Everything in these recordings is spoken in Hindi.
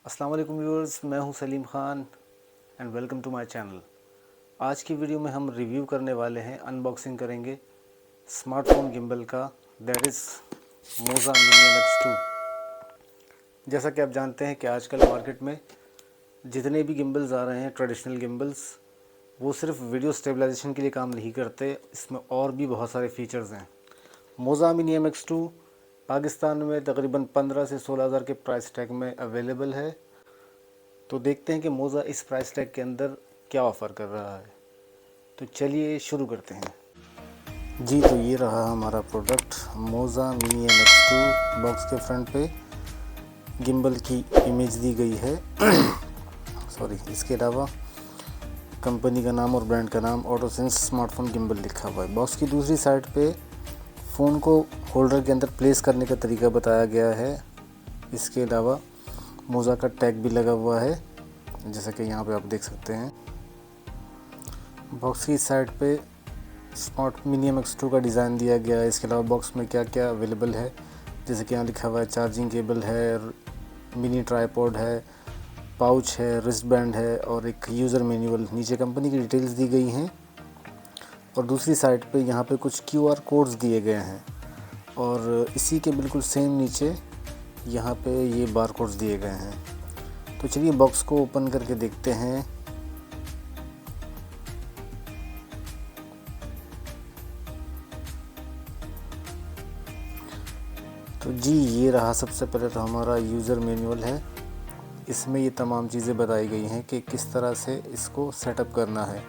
अस्सलाम वालेकुम व्यूअर्स, मैं हूं Salim Khan and welcome to my channel. आज की वीडियो में हम रिव्यू करने वाले हैं, अनबॉक्सिंग करेंगे स्मार्टफोन गिम्बल का, that is Moza mini MX2। जैसा कि आप जानते हैं कि आजकल मार्केट में जितने भी गिम्बल्स आ रहे हैं, ट्रेडिशनल गिम्बल्स, वो सिर्फ वीडियो स्टेबलाइजेशन के लिए काम नहीं करते, इसमें और भी बहुत सारे फीचर्स हैं। मोज़ा मिनी MX2 पाकिस्तान में तकरीबन 15 से 16 हज़ार के प्राइस टैग में अवेलेबल है। तो देखते हैं कि मोज़ा इस प्राइस टैग के अंदर क्या ऑफ़र कर रहा है। तो चलिए शुरू करते हैं जी। तो ये रहा हमारा प्रोडक्ट मोज़ा मिनी MX2। बॉक्स के फ्रंट पे गिम्बल की इमेज दी गई है सॉरी। इसके अलावा कंपनी का नाम और ब्रांड का नाम ऑटोसेंस स्मार्टफोन गिम्बल लिखा हुआ है। बॉक्स की दूसरी साइड पे फ़ोन को होल्डर के अंदर प्लेस करने का तरीका बताया गया है। इसके अलावा मोज़ा का टैग भी लगा हुआ है, जैसा कि यहाँ पे आप देख सकते हैं। बॉक्स की साइड पे स्मार्ट मिनी MX2 का डिज़ाइन दिया गया है। इसके अलावा बॉक्स में क्या क्या अवेलेबल है, जैसे कि यहाँ लिखा हुआ है चार्जिंग केबल है, मिनी ट्राईपॉड है, पाउच है, रिस्ट बैंड है और एक यूज़र मैनुअल। नीचे कंपनी की डिटेल्स दी गई हैं और दूसरी साइड पे यहाँ पे कुछ QR कोड्स दिए गए हैं और इसी के बिल्कुल सेम नीचे यहाँ पे ये बार कोड्स दिए गए हैं। तो चलिए बॉक्स को ओपन करके देखते हैं। तो जी ये रहा, सबसे पहले तो हमारा यूज़र मैनुअल है। इसमें ये तमाम चीज़ें बताई गई हैं कि किस तरह से इसको सेटअप करना है।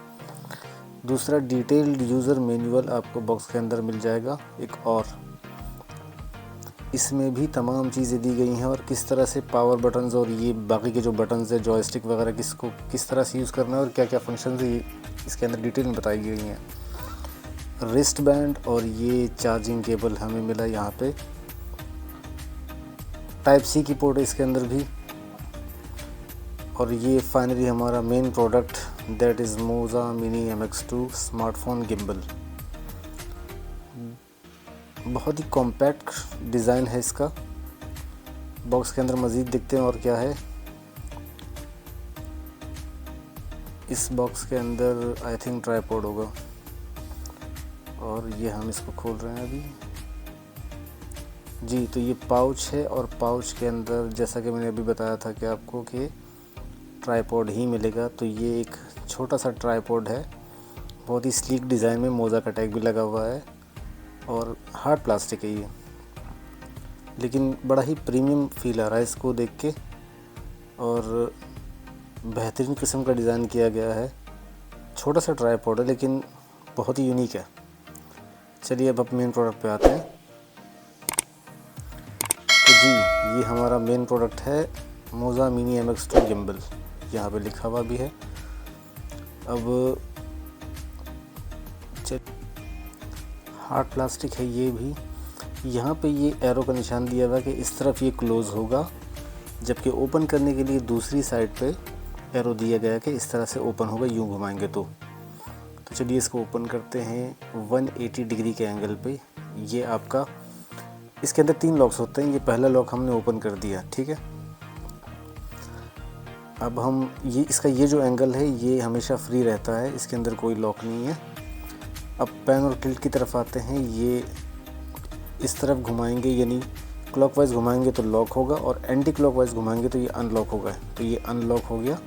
दूसरा, डिटेल्ड यूज़र मैनुअल आपको बॉक्स के अंदर मिल जाएगा एक और। इसमें भी तमाम चीज़ें दी गई हैं और किस तरह से पावर बटन्स और ये बाकी के जो बटन्स है, जॉयस्टिक वगैरह, किसको किस तरह से यूज़ करना है और क्या क्या फंक्शंस है, इसके अंदर डिटेल में बताई गई हैं। रिस्ट बैंड और ये चार्जिंग केबल हमें मिला यहाँ पे। टाइप C की पोर्ट है इसके अंदर भी। और ये फाइनली हमारा main product, that is Moza mini MX2 smartphone gimbal. बहुत ही कॉम्पैक्ट डिज़ाइन है इसका। बॉक्स के अंदर मज़ीद देखते हैं और क्या है। इस बॉक्स के अंदर आई थिंक ट्राईपॉड होगा और ये हम इसको खोल रहे हैं अभी जी। तो ये पाउच है और पाउच के अंदर, जैसा कि मैंने अभी बताया था कि आपको कि ट्राईपॉड ही मिलेगा, तो ये एक छोटा सा ट्राईपॉड है। बहुत ही स्लीक डिज़ाइन में मोज़ा का टैग भी लगा हुआ है और हार्ड प्लास्टिक है ये, लेकिन बड़ा ही प्रीमियम फील आ रहा है इसको देख के और बेहतरीन किस्म का डिज़ाइन किया गया है। छोटा सा ट्राईपॉड है लेकिन बहुत ही यूनिक है। चलिए अब मेन प्रोडक्ट पे आते हैं। तो जी ये हमारा मेन प्रोडक्ट है मोज़ा मिनी MX2 गिम्बल, यहाँ पे लिखा हुआ भी है। अब हार्ड प्लास्टिक है ये भी। यहाँ पे ये एरो का निशान दिया हुआ है कि इस तरफ ये क्लोज़ होगा, जबकि ओपन करने के लिए दूसरी साइड पे एरो दिया गया है कि इस तरह से ओपन होगा, यूँ घुमाएंगे तो चलिए इसको ओपन करते हैं 180 डिग्री के एंगल पे। ये आपका, इसके अंदर 3 लॉक्स होते हैं। ये पहला लॉक हमने ओपन कर दिया, ठीक है। अब हम ये इसका ये जो एंगल है ये हमेशा फ्री रहता है, इसके अंदर कोई लॉक नहीं है। अब पेन और टिल्ट की तरफ आते हैं। ये इस तरफ घुमाएंगे, यानी क्लॉकवाइज घुमाएंगे तो लॉक होगा और एंटी क्लॉकवाइज घुमाएंगे तो ये अनलॉक होगा। तो ये अनलॉक हो गया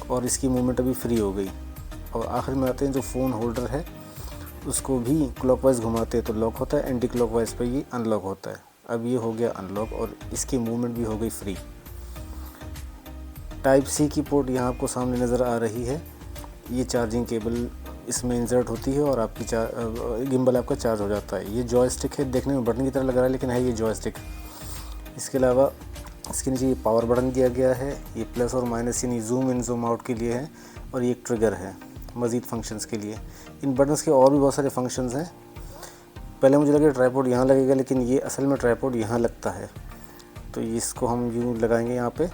और इसकी मूवमेंट अभी फ्री हो गई। और आखिर में आते हैं, जो फ़ोन होल्डर है उसको भी क्लॉकवाइज घुमाते हैं तो लॉक होता है, एंटी क्लॉकवाइज पे ये अनलॉक होता है। अब ये हो गया अनलॉक और इसकी मूवमेंट भी हो गई फ्री। टाइप C की पोर्ट यहाँ आपको सामने नज़र आ रही है। ये चार्जिंग केबल इसमें इंसर्ट होती है और आपकी गिम्बल आपका चार्ज हो जाता है। ये जॉयस्टिक है, देखने में बटन की तरह लग रहा है लेकिन है ये जॉयस्टिक। इसके अलावा इसके नीचे ये पावर बटन दिया गया है। ये प्लस और माइनस यानी जूम इन जूम आउट के लिए है और ये एक ट्रिगर है मज़ीद फंक्शंस के लिए। इन बटन्स के और भी बहुत सारे फंक्शंस हैं। पहले मुझे लगा ट्राईपॉड यहाँ लगेगा, लेकिन ये असल में ट्राईपॉड यहाँ लगता है। तो इसको हम यूँ लगाएंगे यहाँ पे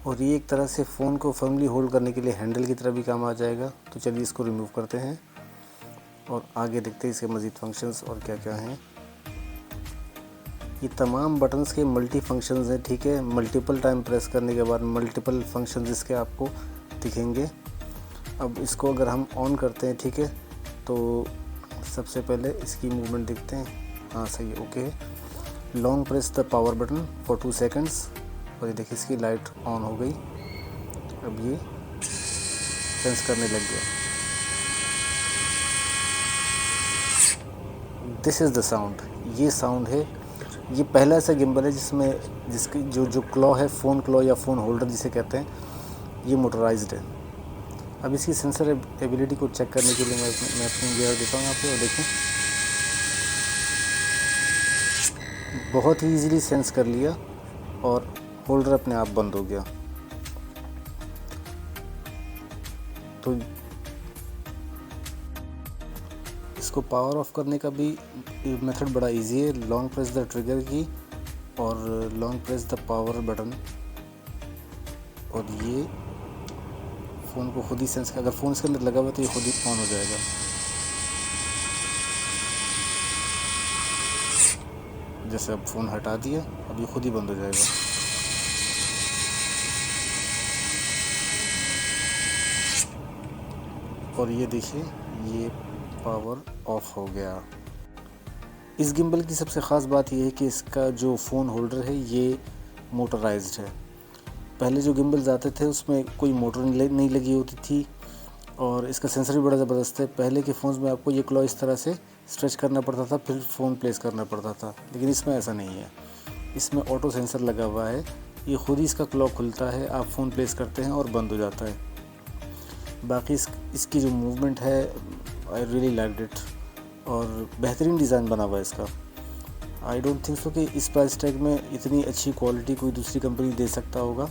और ये एक तरह से फ़ोन को फर्मली होल्ड करने के लिए हैंडल की तरह भी काम आ जाएगा। तो चलिए इसको रिमूव करते हैं और आगे देखते हैं इसके मज़ीद फंक्शंस और क्या क्या हैं। ये तमाम बटन्स के मल्टी फंक्शंस हैं, ठीक है। मल्टीपल टाइम प्रेस करने के बाद मल्टीपल फंक्शंस इसके आपको दिखेंगे। अब इसको अगर हम ऑन करते हैं, ठीक है, तो सबसे पहले इसकी मूवमेंट देखते हैं। हाँ सही है, okay. Long press the power button for 2 seconds और ये देखिए इसकी लाइट ऑन हो गई। अब ये सेंस करने लग गया। दिस इज़ द साउंड, ये साउंड है। ये पहला ऐसा गिम्बल है जिसकी जो क्लॉ है, फ़ोन क्लॉ या फ़ोन होल्डर जिसे कहते हैं, ये मोटराइज्ड है। अब इसकी सेंसर एबिलिटी को चेक करने के लिए मैं अपनी गियर देता हूँ आपको। देखें, बहुत ही ईजीली सेंस कर लिया और होल्डर अपने आप बंद हो गया। तो इसको पावर ऑफ करने का भी मेथड बड़ा इजी है। लॉन्ग प्रेस द ट्रिगर की और long press the power button, और ये फ़ोन को खुद ही सेंस, अगर फ़ोन इसके अंदर लगा हुआ तो ये खुद ही ऑन हो जाएगा। जैसे अब फ़ोन हटा दिया, अब ये खुद ही बंद हो जाएगा। और ये देखिए, ये पावर ऑफ हो गया। इस गिम्बल की सबसे ख़ास बात यह है कि इसका जो फ़ोन होल्डर है ये मोटराइज्ड है। पहले जो गिम्बल्स आते थे उसमें कोई मोटर नहीं लगी होती थी और इसका सेंसर भी बड़ा ज़बरदस्त है। पहले के फ़ोन्स में आपको ये क्लॉ इस तरह से स्ट्रेच करना पड़ता था, फिर फ़ोन प्लेस करना पड़ता था, लेकिन इसमें ऐसा नहीं है। इसमें ऑटो सेंसर लगा हुआ है, ये खुद ही इसका क्लॉ खुलता है, आप फ़ोन प्लेस करते हैं और बंद हो जाता है। बाकी इसकी जो मूवमेंट है, आई रियली लाइक्ड इट, और बेहतरीन डिज़ाइन बना हुआ है इसका। आई डोंट थिंक सो कि इस प्राइस टैग में इतनी अच्छी क्वालिटी कोई दूसरी कंपनी दे सकता होगा।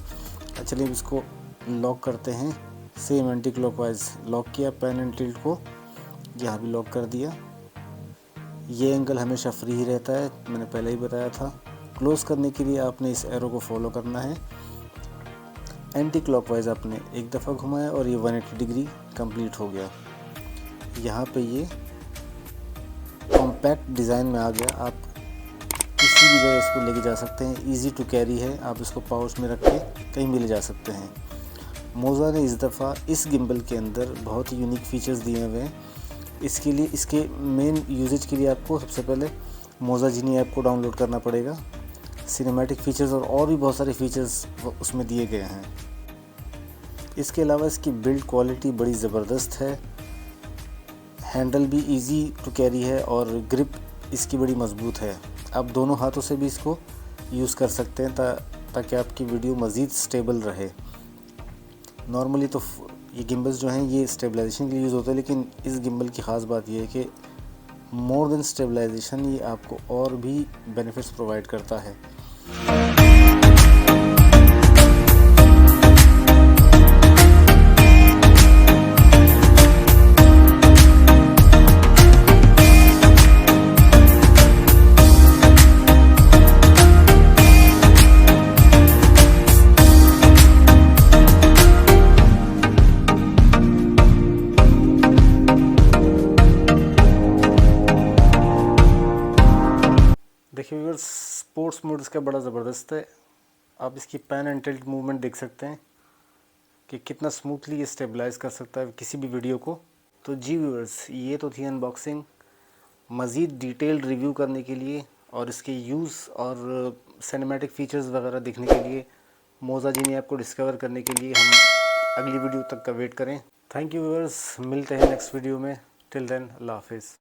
चलिए अब इसको लॉक करते हैं। सेम एंटी क्लॉकवाइज लॉक किया, पेन एंड टिल्ट को यहाँ भी लॉक कर दिया। ये एंगल हमेशा फ्री ही रहता है, मैंने पहले ही बताया था। क्लोज़ करने के लिए आपने इस एरो को फॉलो करना है। एंटी क्लॉकवाइज आपने एक दफ़ा घुमाया और ये 180 डिग्री कंप्लीट हो गया। यहाँ पे ये कॉम्पैक्ट डिज़ाइन में आ गया। आप किसी भी जगह इसको लेके जा सकते हैं, इजी टू कैरी है। आप इसको पाउच में रख के कहीं भी ले जा सकते हैं। मोज़ा ने इस दफ़ा इस गिम्बल के अंदर बहुत ही यूनिक फीचर्स दिए हुए हैं। इसके लिए, इसके मेन यूजेज के लिए आपको सबसे पहले मोज़ा जीनी ऐप को डाउनलोड करना पड़ेगा। सिनेमैटिक फ़ीचर्स और भी बहुत सारे फीचर्स उसमें दिए गए हैं। इसके अलावा इसकी बिल्ड क्वालिटी बड़ी ज़बरदस्त है। हैंडल भी इजी टू कैरी है और ग्रिप इसकी बड़ी मज़बूत है। आप दोनों हाथों से भी इसको यूज़ कर सकते हैं ताकि आपकी वीडियो मज़ीद स्टेबल रहे। नॉर्मली तो ये गिम्बल्स जो हैं ये स्टेबलाइजेशन के लिए यूज़ होते हैं, लेकिन इस गिम्बल की ख़ास बात ये है कि मोर देन स्टेबलाइजेशन ये आपको और भी बेनिफिट्स प्रोवाइड करता है। देखिए व्यूअर्स, स्पोर्ट्स मोड इसका बड़ा ज़बरदस्त है। आप इसकी पैन एंड टिल्ट मूवमेंट देख सकते हैं कि कितना स्मूथली ये स्टेबलाइज कर सकता है किसी भी वीडियो को। तो जी व्यूअर्स, ये तो थी अनबॉक्सिंग। मज़ीद डिटेल्ड रिव्यू करने के लिए और इसके यूज़ और सिनेमैटिक फ़ीचर्स वगैरह देखने के लिए, मोज़ा जीनी ऐप को डिस्कवर करने के लिए हम अगली वीडियो तक का वेट करें। थैंक यू व्यूअर्स, मिलते हैं नेक्स्ट वीडियो में। टिल देन, अल्लाह हाफिज़।